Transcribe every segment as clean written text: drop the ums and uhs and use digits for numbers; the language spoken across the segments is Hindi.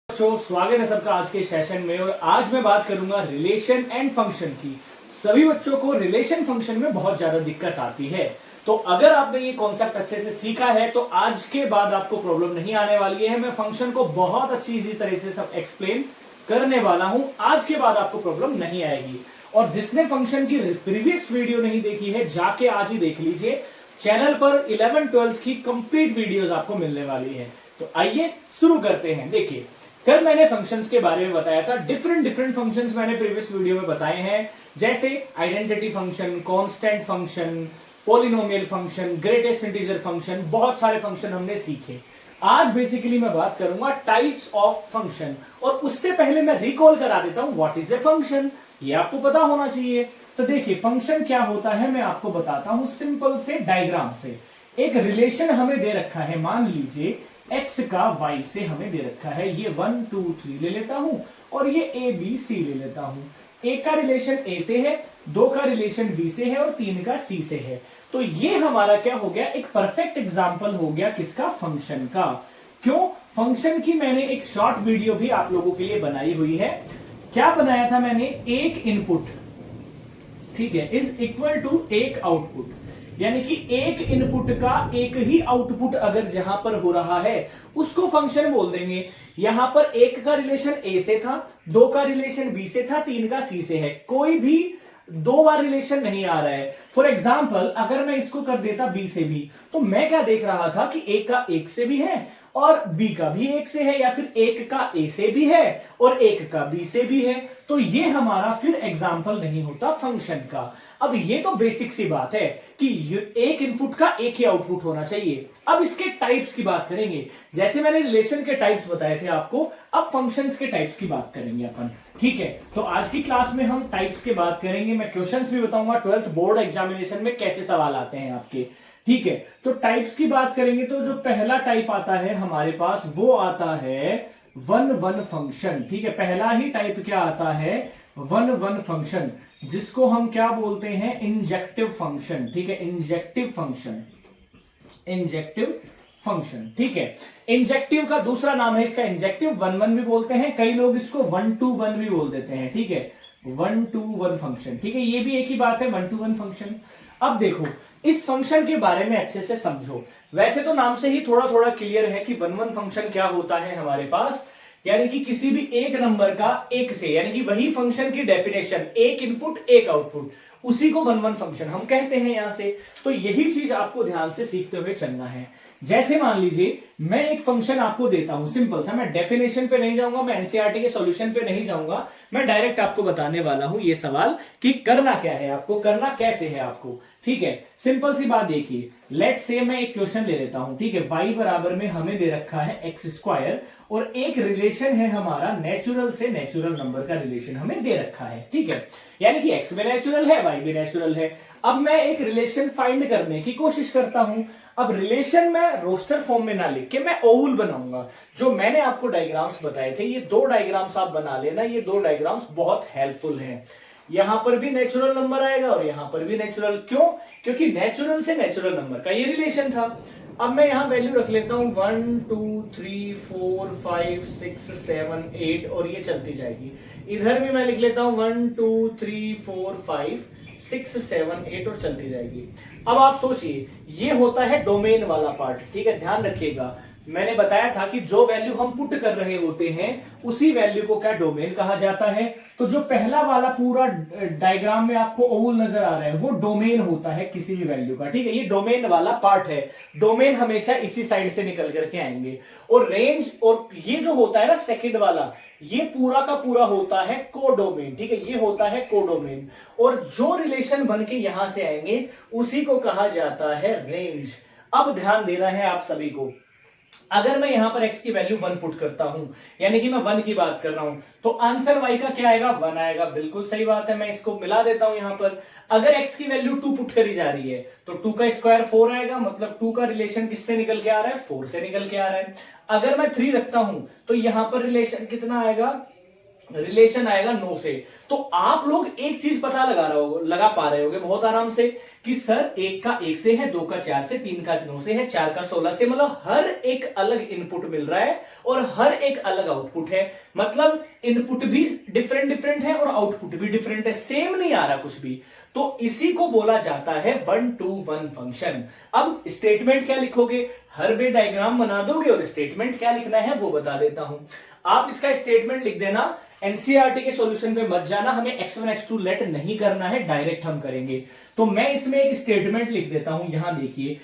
बच्चों, स्वागत है सबका आज के सेशन में। और आज मैं बात करूंगा रिलेशन एंड फंक्शन की। सभी बच्चों को रिलेशन फंक्शन में बहुत ज्यादा दिक्कत आती है, तो अगर आपने ये कॉन्सेप्ट अच्छे से सीखा है तो आज के बाद आपको प्रॉब्लम नहीं आने वाली है। मैं फंक्शन को बहुत अच्छी इजी तरह से सब एक्सप्लेन करने वाला हूं। आज के बाद आपको प्रॉब्लम नहीं आएगी। और जिसने फंक्शन की प्रीवियस वीडियो नहीं देखी है, जाके आज ही देख लीजिए। चैनल पर 11th-12th की कंप्लीट वीडियोस आपको मिलने वाली है। तो आइए शुरू करते हैं। देखिए, कल मैंने फंक्शंस के बारे में बताया था। डिफरेंट फंक्शंस मैंने प्रीवियस वीडियो में बताए हैं, जैसे identity function, constant function, polynomial function, greatest integer function. बहुत सारे फंक्शन हमने सीखे। आज बेसिकली मैं बात करूंगा टाइप्स ऑफ फंक्शन। और उससे पहले मैं रिकॉल करा देता हूं व्हाट इज ए फंक्शन। ये आपको पता होना चाहिए। तो देखिए, फंक्शन क्या होता है मैं आपको बताता हूं सिंपल से डायग्राम से। एक रिलेशन हमें दे रखा है, मान लीजिए x का y से हमें दे रखा है। ये 1 2 3 ले लेता हूं और ये a b c ले लेता हूं। एक का रिलेशन a से है, दो का रिलेशन b से है और तीन का c से है। तो ये हमारा क्या हो गया, एक परफेक्ट एग्जांपल हो गया किसका, फंक्शन का। क्यों? फंक्शन की मैंने एक शॉर्ट वीडियो भी आप लोगों के लिए बनाई हुई है। क्या बनाया था मैंने, एक इनपुट, ठीक है, इज इक्वल टू एक आउटपुट। यानी कि एक इनपुट का एक ही आउटपुट अगर जहां पर हो रहा है उसको फंक्शन बोल देंगे। यहां पर एक का रिलेशन ए से था, दो का रिलेशन बी से था, तीन का सी से है। कोई भी दो बार रिलेशन नहीं आ रहा है। फॉर एग्जाम्पल, अगर मैं इसको कर देता बी से भी, तो मैं क्या देख रहा था कि एक का एक से भी है और बी का भी एक से है, या फिर एक का ए से भी है और एक का बी से भी है। तो ये हमारा फिर एग्जाम्पल नहीं होता फंक्शन का। अब ये तो बेसिक सी बात है कि एक इनपुट का एक ही आउटपुट होना चाहिए। अब इसके टाइप्स की बात करेंगे। जैसे मैंने रिलेशन के टाइप्स बताए थे आपको, अब फंक्शंस के टाइप्स की बात करेंगे अपन। ठीक है, तो आज की क्लास में हम टाइप्स की बात करेंगे। मैं क्वेश्चंस भी बताऊंगा 12th बोर्ड एग्जामिनेशन में कैसे सवाल आते हैं आपके। ठीक है, तो टाइप्स की बात करेंगे तो जो पहला टाइप आता है हमारे पास वो आता है वन वन फंक्शन। ठीक है, पहला ही टाइप क्या आता है, वन वन फंक्शन, जिसको हम क्या बोलते हैं, इंजेक्टिव फंक्शन। ठीक है, इंजेक्टिव फंक्शन, इंजेक्टिव फंक्शन। ठीक है, इंजेक्टिव का दूसरा नाम है इसका इंजेक्टिव, वन वन भी बोलते हैं। कई लोग इसको 1 to 1 भी बोल देते हैं। ठीक है, 1 to 1 फंक्शन। ठीक है, ये भी एक ही बात है, 1 to 1 फंक्शन। अब देखो, इस फंक्शन के बारे में अच्छे से समझो। वैसे तो नाम से ही थोड़ा थोड़ा क्लियर है कि 1 1 फंक्शन क्या होता है हमारे पास। यानी कि किसी भी एक नंबर का एक से, यानी कि वही फंक्शन की डेफिनेशन, एक इनपुट एक आउटपुट, उसी को 1 1 फंक्शन हम कहते हैं यहां से। तो यही चीज आपको ध्यान से सीखते हुए चलना है। जैसे मान लीजिए मैं एक फंक्शन आपको देता हूं सिंपल सा, मैं डेफिनेशन पे नहीं जाऊंगा, मैं एनसीईआरटी के सॉल्यूशन पे नहीं जाऊंगा, मैं डायरेक्ट आपको बताने वाला हूं ये सवाल कि करना क्या है आपको, करना कैसे है आपको। ठीक है, सिंपल सी बात देखिए, लेट्स से मैं एक क्वेश्चन ले लेता हूं। ठीक है, y बराबर में हमें दे रखा है एक्स स्क्वायर और एक रिलेशन है हमारा नेचुरल से नेचुरल नंबर का रिलेशन हमें दे रखा है। ठीक है, यानी कि x भी नेचुरल है, y भी नेचुरल है। अब मैं एक रिलेशन फाइंड करने की कोशिश करता हूं। अब रिलेशन में रोस्टर फॉर्म में ना लिख के मैं ओवल बनाऊंगा। जो मैंने आपको डायग्राम्स बताए थे, ये दो डायग्राम्स आप बना लेना। ये दो डायग्राम्स बहुत हेल्पफुल हैं। यहां पर भी नेचुरल नंबर आएगा और यहां पर भी नेचुरल। क्यों? क्योंकि नेचुरल से नेचुरल नंबर का ये रिलेशन था। अब मैं यहां वैल्यू रख लेता हूं 1 2 3 4 5 6 7 8 और ये चलती जाएगी। इधर भी मैं लिख लेता हूं 1 2 3 4 5 6 7 8 और चलती जाएगी। अब आप सोचिए, ये होता है डोमेन वाला पार्ट। ठीक है, ध्यान रखिएगा, मैंने बताया था कि जो वैल्यू हम पुट कर रहे होते हैं उसी वैल्यू को क्या डोमेन कहा जाता है। तो जो पहला वाला पूरा डायग्राम में आपको ओवल नजर आ रहा है वो डोमेन होता है किसी भी वैल्यू का। ठीक है, ये डोमेन वाला पार्ट है। डोमेन हमेशा इसी साइड से निकल करके आएंगे। और रेंज, और ये जो होता है ना सेकंड वाला, ये पूरा का पूरा होता है कोडोमेन। ठीक है, ये होता है कोडोमेन। और जो रिलेशन बन के यहां से आएंगे उसी को कहा जाता है रेंज। अब ध्यान देना है आप सभी को, अगर मैं यहां पर x की वैल्यू 1 पुट करता हूं, यानी कि मैं 1 की बात कर रहा हूं, तो आंसर y का क्या आएगा, 1 आएगा। बिल्कुल सही बात है, मैं इसको मिला देता हूं यहां पर। अगर x की वैल्यू 2 पुट करी जा रही है तो 2 का स्क्वायर 4 आएगा, मतलब 2 का रिलेशन किससे निकल के आ रहा है, 4 से निकल के आ रहा है। अगर मैं 3 रखता हूं तो यहां पर रिलेशन कितना आएगा, रिलेशन आएगा 9 से। तो आप लोग एक चीज पता लगा पा रहे होगे बहुत आराम से कि सर 1 का 1 से है, 2 का 4 से, 3 का 9 से है, 4 का 16 से, मतलब हर एक अलग इनपुट मिल रहा है और हर एक अलग आउटपुट है। मतलब इनपुट भी डिफरेंट डिफरेंट है और आउटपुट भी डिफरेंट है, सेम नहीं आ रहा कुछ भी। तो इसी को बोला जाता है 1 to 1 फंक्शन। अब स्टेटमेंट क्या लिखोगे, हर बे डायग्राम बना दोगे और स्टेटमेंट क्या लिखना है वो बता देता हूं। आप इसका स्टेटमेंट लिख देना, एनसीईआरटी के सॉल्यूशन पे मत जाना, हमें x1 x2 लेट नहीं करना है, डायरेक्ट हम करेंगे। तो मैं इसमें एक स्टेटमेंट लिख देता हूं, यहां देखिए,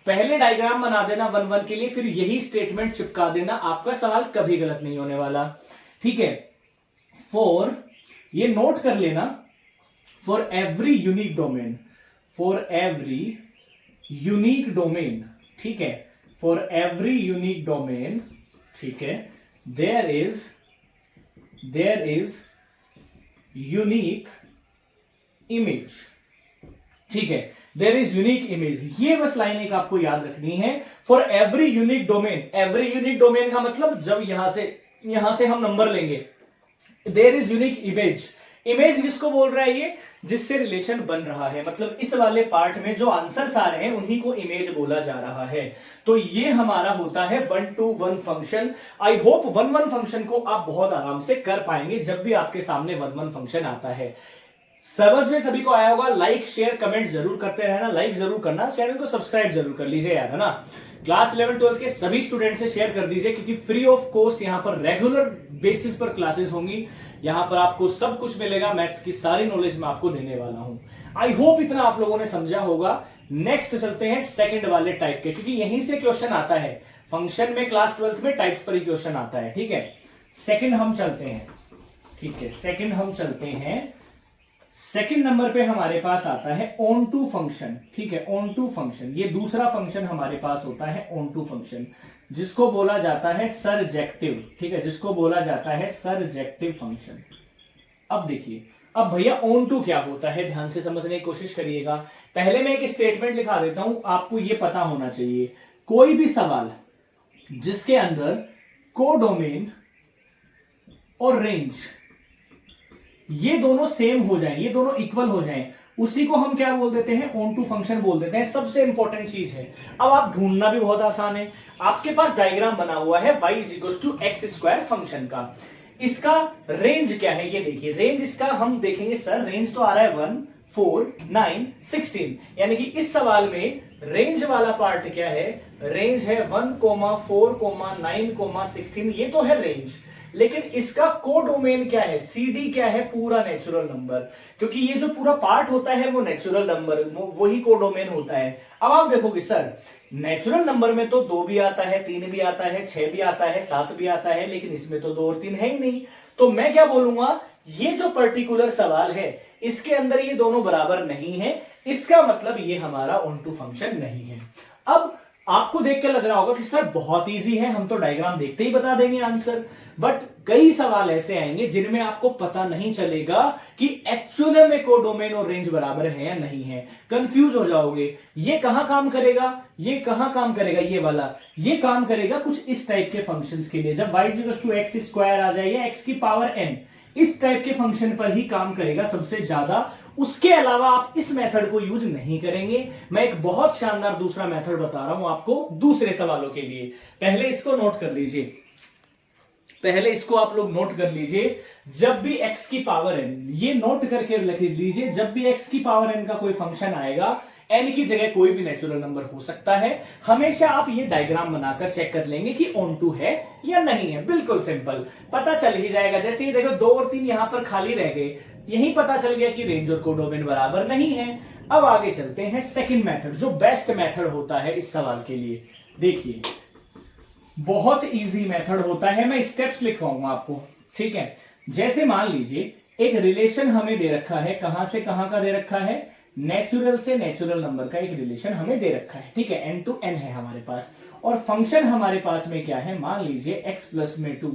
पहले डायग्राम बना देना 1 1 के लिए, फिर यही स्टेटमेंट चिपका देना, आपका सवाल कभी गलत नहीं होने वाला। ठीक है, फॉर, ये नोट कर लेना, for every unique domain, for every unique domain, ठीक है, फॉर एवरी यूनिक डोमेन, ठीक है, there is unique image, ठीक है, there is unique image। ये बस लाइन एक आपको याद रखनी है, for every unique domain। every unique domain का मतलब जब यहां से हम नंबर लेंगे, there is unique image। Image किसको बोल रहा है, ये जिससे रिलेशन बन रहा है, मतलब इस वाले पार्ट में जो आंसर्स आ रहे हैं उन्हीं को इमेज बोला जा रहा है। तो ये हमारा होता है 1 to 1 function. I hope 1 1 function को आप बहुत आराम से कर पाएंगे जब भी आपके सामने 1 1 फंक्शन आता है। समझ में सभी को आया होगा। लाइक शेयर कमेंट जरूर करते रहना, लाइक जरूर करना, चैनल को सब्सक्राइब जरूर कर लीजिए यार, है ना। क्लास 11 12 के सभी स्टूडेंट से शेयर कर दीजिए, क्योंकि फ्री ऑफ कॉस्ट यहाँ पर रेगुलर बेसिस पर क्लासेस होंगी। यहाँ पर आपको सब कुछ मिलेगा, मैथ्स की सारी नॉलेज मैं आपको देने वाला हूं। आई होप इतना आप लोगों ने समझा होगा। नेक्स्ट चलते हैं सेकंड वाले टाइप के, क्योंकि यहीं से क्वेश्चन आता है फंक्शन में, क्लास 12 में टाइप्स पर ही क्वेश्चन आता है। ठीक है, सेकंड हम चलते हैं, ठीक है, सेकंड हम चलते हैं। सेकंड नंबर पे हमारे पास आता है ऑन टू फंक्शन। ठीक है, ऑन टू फंक्शन, ये दूसरा फंक्शन हमारे पास होता है ऑन टू फंक्शन, जिसको बोला जाता है सरजेक्टिव। ठीक है, जिसको बोला जाता है सरजेक्टिव फंक्शन। अब देखिए, अब भैया ऑन टू क्या होता है, ध्यान से समझने की कोशिश करिएगा। पहले मैं एक स्टेटमेंट लिखा देता हूं, आपको यह पता होना चाहिए, कोई भी सवाल जिसके अंदर कोडोमेन और रेंज ये दोनों सेम हो जाएं, ये दोनों इक्वल हो जाएं, उसी को हम क्या बोल देते हैं, ऑन टू फंक्शन बोल देते हैं। सबसे इंपॉर्टेंट चीज है, अब आप ढूंढना भी बहुत आसान है। आपके पास डायग्राम बना हुआ है y = x² फंक्शन का, इसका रेंज क्या है ये देखिए। रेंज इसका हम देखेंगे, सर रेंज तो आ रहा है 1 4 9 16, यानी कि इस सवाल में रेंज वाला पार्ट क्या है, रेंज है 1 4 9 16, ये तो है रेंज। लेकिन इसका कोडोमेन क्या है, CD क्या है, पूरा नेचुरल नंबर, क्योंकि ये जो पूरा पार्ट होता है वो नेचुरल नंबर, वही कोडोमेन होता है। अब आप देखोगे सर नेचुरल नंबर में तो 2 भी आता है, 3 भी आता है, 6 भी आता है, 7 भी आता है, लेकिन इसमें तो 2 और 3 है ही नहीं। तो मैं क्या बोलूंगा, ये जो पर्टिकुलर सवाल है इसके अंदर ये दोनों बराबर नहीं है, इसका मतलब ये हमारा ऑन टू फंक्शन नहीं है। अब आपको देख के लग रहा होगा कि सर बहुत इजी है, हम तो डायग्राम देखते ही बता देंगे आंसर, बट कई सवाल ऐसे आएंगे जिनमें आपको पता नहीं चलेगा कि एक्चुअल में कोडोमेन और रेंज बराबर है या नहीं है, कंफ्यूज हो जाओगे। ये कहां काम करेगा, ये कहां काम करेगा, ये वाला ये काम करेगा कुछ इस टाइप के फंक्शंस के लिए, जब y = x² आ जाए या x की पावर n, इस टाइप के फंक्शन पर ही काम करेगा सबसे ज्यादा। उसके अलावा आप इस मेथड को यूज नहीं करेंगे। मैं एक बहुत शानदार दूसरा मेथड बता रहा हूं आपको दूसरे सवालों के लिए, पहले इसको नोट कर लीजिए, पहले इसको आप लोग नोट कर लीजिए। जब भी x की पावर n, ये नोट करके लिख लीजिए, जब भी x की पावर n का कोई फंक्शन आएगा, n की जगह कोई भी नेचुरल नंबर हो सकता है, हमेशा आप ये डायग्राम बनाकर चेक कर लेंगे कि ऑन टू है या नहीं है। बिल्कुल सिंपल, पता चल ही जाएगा। जैसे ये देखो 2 और 3 यहां पर खाली रह गए, यही पता चल गया कि रेंज और कोडोमेन बराबर नहीं है। अब आगे चलते हैं सेकंड मेथड, जो बेस्ट मेथड होता है इस सवाल के लिए। देखिए बहुत इजी मेथड होता है, मैं स्टेप्स लिखवाऊंगा आपको। ठीक है, जैसे मान लीजिए एक रिलेशन हमें दे रखा है, कहां से कहां का दे रखा है, नेचुरल से नेचुरल नंबर का एक रिलेशन हमें दे रखा है। ठीक है, n to n है हमारे पास, और फंक्शन हमारे पास में क्या है, मान लीजिए x+ में 2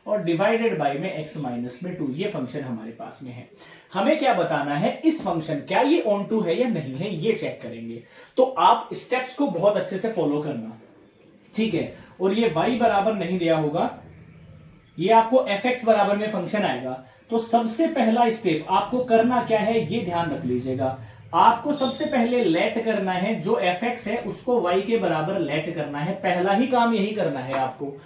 और डिवाइडेड बाय में x- में 2, ये फंक्शन हमारे पास में है। हमें क्या बताना है, इस फंक्शन क्या ये ऑन टू है या नहीं है, ये चेक करेंगे। तो आप स्टेप्स को बहुत अच्छे से फॉलो करना, ठीक है। और ये y बराबर नहीं दिया होगा, ये आपको fx बराबर में फंक्शन आएगा। तो सबसे पहला स्टेप आपको करना क्या है, ये ध्यान रख लीजिएगा। आपको सबसे पहले लेट करना है, जो fx है उसको y के बराबर लेट करना है। पहला ही काम यही करना है आपको।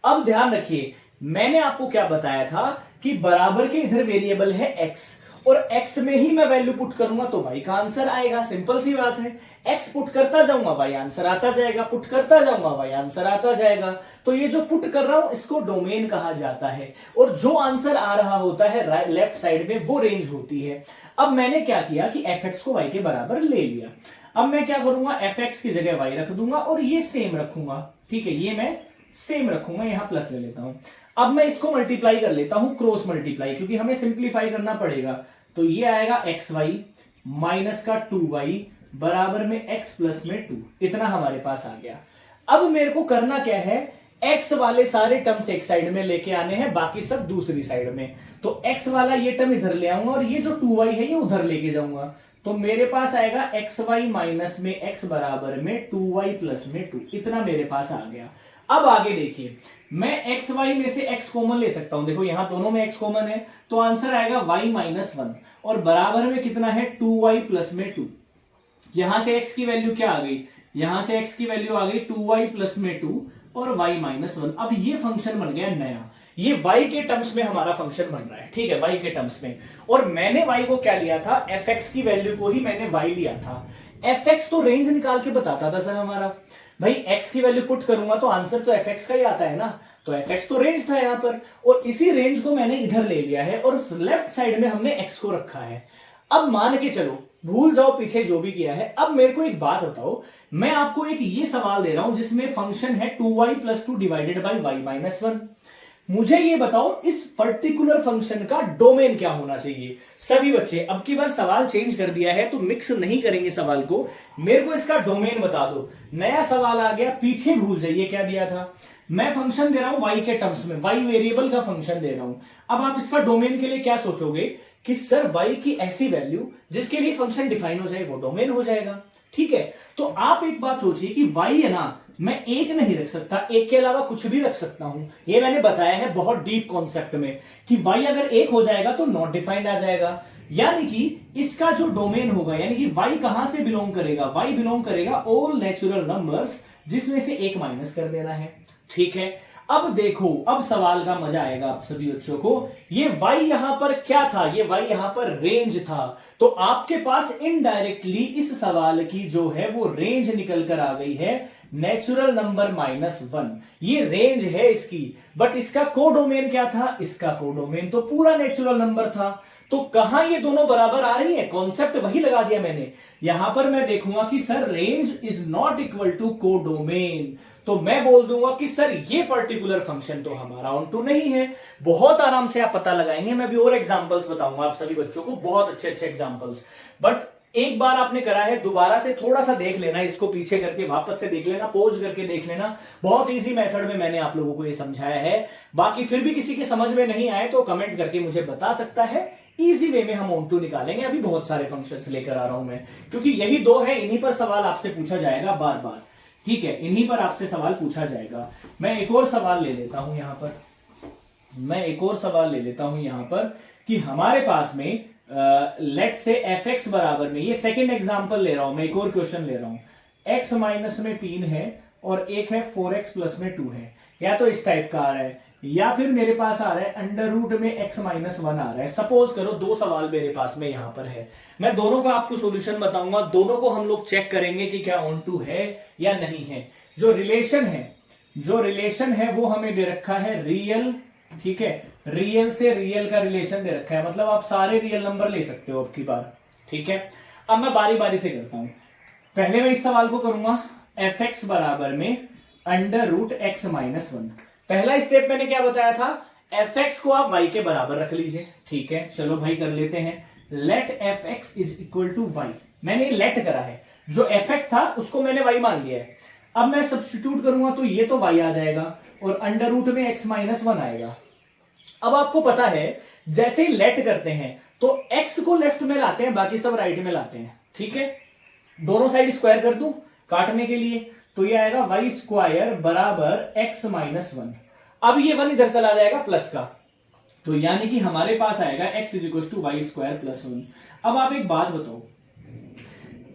अब ध्यान रखिए, मैंने आपको क्या बताया था कि बराबर के इधर वेरिएबल है x, और x में ही मैं वैल्यू पुट करूंगा तो y का आंसर आएगा। सिंपल सी बात है, x पुट करता जाऊंगा y आंसर आता जाएगा, पुट करता जाऊंगा y आंसर आता जाएगा। तो ये जो पुट कर रहा हूं इसको डोमेन कहा जाता है, और जो आंसर आ रहा होता है लेफ्ट साइड में वो रेंज होती है। अब मैंने क्या किया कि fx को y के बराबर ले लिया। अब मैं क्या करूंगा, fx की जगह y रख दूंगा और ये सेम रखूंगा। ठीक है, ये मैं सेम रखूंगा, यहां प्लस ले लेता हूं। अब मैं इसको मल्टीप्लाई कर लेता हूं, क्रॉस मल्टीप्लाई, क्योंकि हमें सिंप्लीफाई करना पड़ेगा। तो ये आएगा xy माइनस का 2y बराबर में x प्लस में 2, इतना हमारे पास आ गया। अब मेरे को करना क्या है, x वाले सारे टर्म्स एक साइड में लेके आने हैं, बाकी सब दूसरी साइड में। तो x वाला ये टर्म इधर ले आऊंगा और ये जो 2y है ये उधर लेके जाऊंगा। तो मेरे पास आएगा xy माइनस में x बराबर में 2y प्लस में 2, इतना मेरे पास आ गया। अब आगे देखिए, मैं xy में से x कॉमन ले सकता हूं। देखो यहां दोनों में x कॉमन है, तो आंसर आएगा y माइनस 1, और बराबर में कितना है 2y प्लस में 2। यहां से x की वैल्यू क्या आ गई, यहां से x की वैल्यू आ गई 2y प्लस में 2 और y माइनस 1। अब ये फंक्शन बन गया नया, ये y के टर्म्स में हमारा फंक्शन बन रहा है। ठीक है, y के टर्म्स में। और मैंने y को क्या लिया था, fx की वैल्यू को ही मैंने y लिया था। fx तो रेंज निकाल के बताता था सर हमारा, भाई x की वैल्यू पुट करूंगा तो आंसर तो fx का ही आता है ना। तो fx तो रेंज था यहां पर, और इसी रेंज को मैंने इधर ले लिया है और लेफ्ट साइड में हमने x को रखा है। अब मान के चलो, भूल जाओ पीछे जो भी किया है। अब मेरे को एक बात बताओ, मैं आपको एक ये सवाल दे रहा हूं जिसमें फंक्शन है 2y plus 2 divided by y minus 1। मुझे ये बताओ इस पर्टिकुलर फंक्शन का डोमेन क्या होना चाहिए। सभी बच्चे अब की बार सवाल चेंज कर दिया है तो मिक्स नहीं करेंगे सवाल को, मेरे को इसका डोमेन बता दो। नया सवाल आ गया, पीछे भूल जाइए क्या दिया था। मैं फंक्शन दे रहा हूं y के टर्म्स में, y वेरिएबल का फंक्शन दे रहा हूं। अब आप इसका डोमेन के लिए क्या सोचोगे कि सर y की ऐसी वैल्यू जिसके लिए फंक्शन डिफाइन हो जाए वो डोमेन हो जाएगा। ठीक है, तो आप एक बात सोचिए कि y है ना, मैं एक नहीं रख सकता, एक के अलावा कुछ भी रख सकता हूं। ये मैंने बताया है बहुत डीप कॉन्सेप्ट में कि y अगर एक हो जाएगा तो नॉट डिफाइंड आ जाएगा, यानी कि इसका जो डोमेन होगा, यानी कि y कहां से बिलोंग करेगा, y बिलोंग करेगा ऑल नेचुरल नंबर्स जिसमें से एक माइनस कर देना है। ठीक है, अब देखो, अब सवाल का मजा आएगा आप सभी बच्चों को। ये y यहां पर क्या था, ये y यहां पर रेंज था। तो आपके पास इनडायरेक्टली इस सवाल की जो है वो रेंज निकल कर आ गई है, नेचुरल नंबर माइनस 1। ये रेंज है इसकी, बट इसका कोडोमेन क्या था, इसका कोडोमेन तो पूरा नेचुरल नंबर था। तो कहां ये दोनों बराबर आ रही है, कॉन्सेप्ट वही लगा दिया मैंने। यहां पर मैं देखूंगा कि sir range is not equal to codomain, तो मैं बोल दूंगा कि सर ये पर्टिकुलर फंक्शन तो हमारा ऑन टू नहीं है। बहुत आराम से आप पता लगाएंगे, मैं भी और एग्जांपल्स बताऊंगा आप सभी बच्चों को, बहुत अच्छे अच्छे एग्जांपल्स। बट एक बार आपने करा है, दोबारा से थोड़ा सा देख लेना, इसको पीछे करके वापस से देख लेना, पॉज करके देख लेना। बहुत इजी मेथड में मैंने आप लोगों को ये समझाया है। बाकी फिर भी किसी के समझ में नहीं आए तो कमेंट करके मुझे बता सकता है, इजी वे में हम ऑन टू निकालेंगे। अभी बहुत सारे फंक्शंस लेकर आ रहा हूं मैं, क्योंकि यही दो है, इन्हीं पर सवाल आपसे पूछा जाएगा बार बार। ठीक है, इन्हीं पर आपसे सवाल पूछा जाएगा। मैं एक और सवाल ले लेता हूं यहां पर, मैं एक और सवाल ले लेता हूं यहां पर कि हमारे पास में लेट से fx बराबर में, ये सेकंड एग्जांपल ले रहा हूं मैं, एक और क्वेश्चन ले रहा हूं। x माइनस में 3 है और एक है 4x प्लस में 2 है, या तो इस टाइप का आ रहा है, या फिर मेरे पास आ रहा है अंडर रूट में x माइनस 1 आ रहा है। सपोज करो दो सवाल मेरे पास में यहां पर है, मैं दोनों का आपको सॉल्यूशन बताऊंगा, दोनों को हम लोग चेक करेंगे कि क्या ऑन टू है या नहीं है। जो रिलेशन है वो हमें दे रखा है रियल। ठीक है, रियल से रियल का रिलेशन दे रखा है, मतलब आप सारे रियल नंबर ले सकते हो अब की बार। ठीक है, अब मैं बारी बारी से करता हूं। पहले मैं इस सवाल को करूंगा fx बराबर में अंडर रूट x माइनस 1। पहला स्टेप मैंने क्या बताया था, fx को आप y के बराबर रख लीजिए। ठीक है, चलो भाई कर लेते हैं। Let fx is equal to y, मैंने लेट करा है, जो fx था उसको मैंने y मान लिया है। अब मैं सब्स्टिट्यूट करूंगा तो ये तो y आ जाएगा और अंडर रूट में x माइनस 1 आएगा। अब आपको पता है जैसे ही लेट करते हैं तो x को लेफ्ट में लाते हैं, बाकी सब राइट में लाते हैं। ठीक है, दोनों साइड स्क्वायर कर दूं काटने के लिए, तो ये आएगा y स्क्वायर बराबर x माइनस 1। अब ये 1 इधर चला जाएगा प्लस का, तो यानी कि हमारे पास आएगा x is equal to Y square plus 1। अब आप एक बात बताओ,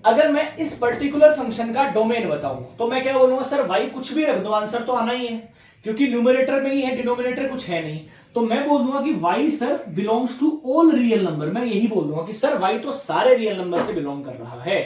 अगर मैं इस पर्टिकुलर फंक्शन का डोमेन बताऊं तो मैं क्या बोलूंगा, सर y कुछ भी रख दो, आंसर तो आना ही है, क्योंकि न्यूमरेटर में ही है, डिनोमिनेटर कुछ है नहीं। तो मैं बोल दूंगा कि y sir belongs to all real number, मैं यही बोल दूंगा कि सर y तो सारे रियल नंबर से बिलोंग कर रहा है।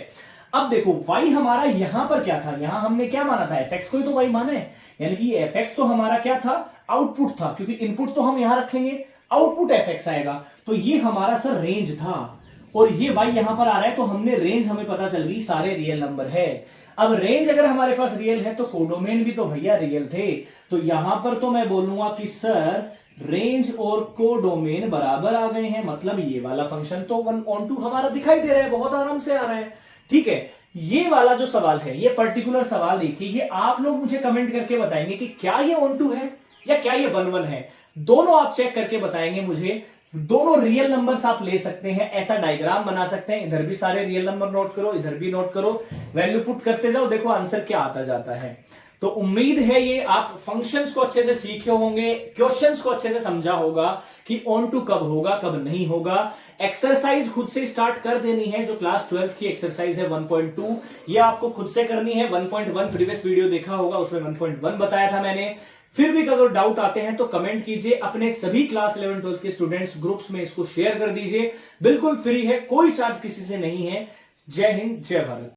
अब देखो y हमारा यहां पर क्या था, यहां हमने क्या माना था, fx को ही तो y माना है, यानी कि fx तो हमारा क्या था, आउटपुट था, क्योंकि इनपुट तो हम यहां रखेंगे, आउटपुट fx आएगा, तो ये हमारा सर रेंज था, और ये y यहां पर आ रहा है, तो हमने रेंज हमें पता चल गई सारे रियल नंबर है। अब रेंज अगर हमारे पास रियल है तो कोडोमेन भी तो भैया रियल थे, तो यहां पर तो मैं बोलूंगा कि सर रेंज और कोडोमेन बराबर आ गए हैं, मतलब ये वाला फंक्शन तो 1 on 2 हमारा दिखाई दे रहा है, बहुत आराम से आ रहा है। ठीक है, ये वाला जो सवाल है, ये पर्टिकुलर सवाल देखिए, ये आप लोग मुझे कमेंट करके बताएंगे कि क्या ये on 2 है या क्या ये 1 1 है, दोनों आप चेक करके बताएंगे मुझे। दोनों रियल नंबर्स आप ले सकते हैं, ऐसा डायग्राम बना सकते हैं, इधर भी सारे रियल नंबर नोट करो, इधर भी नोट करो, वैल्यू पुट करते जाओ, देखो आंसर क्या आता जाता है। तो उम्मीद है ये आप फंक्शंस को अच्छे से सीखे होंगे, क्वेश्चंस को अच्छे से समझा होगा कि ऑन टू कब होगा कब नहीं होगा। एक्सरसाइज खुद से स्टार्ट कर देनी है, जो क्लास 12 की एक्सरसाइज है 1.2, ये आपको खुद से करनी है। 1.1 प्रीवियस वीडियो देखा होगा, उसमें 1.1 बताया था मैंने। फिर भी अगर डाउट आते हैं तो कमेंट कीजिए, अपने सभी क्लास 11 12 के स्टूडेंट्स ग्रुप्स में इसको शेयर कर दीजिए, बिल्कुल फ्री है, कोई चार्ज किसी से नहीं है। जय हिंद, जय भारत।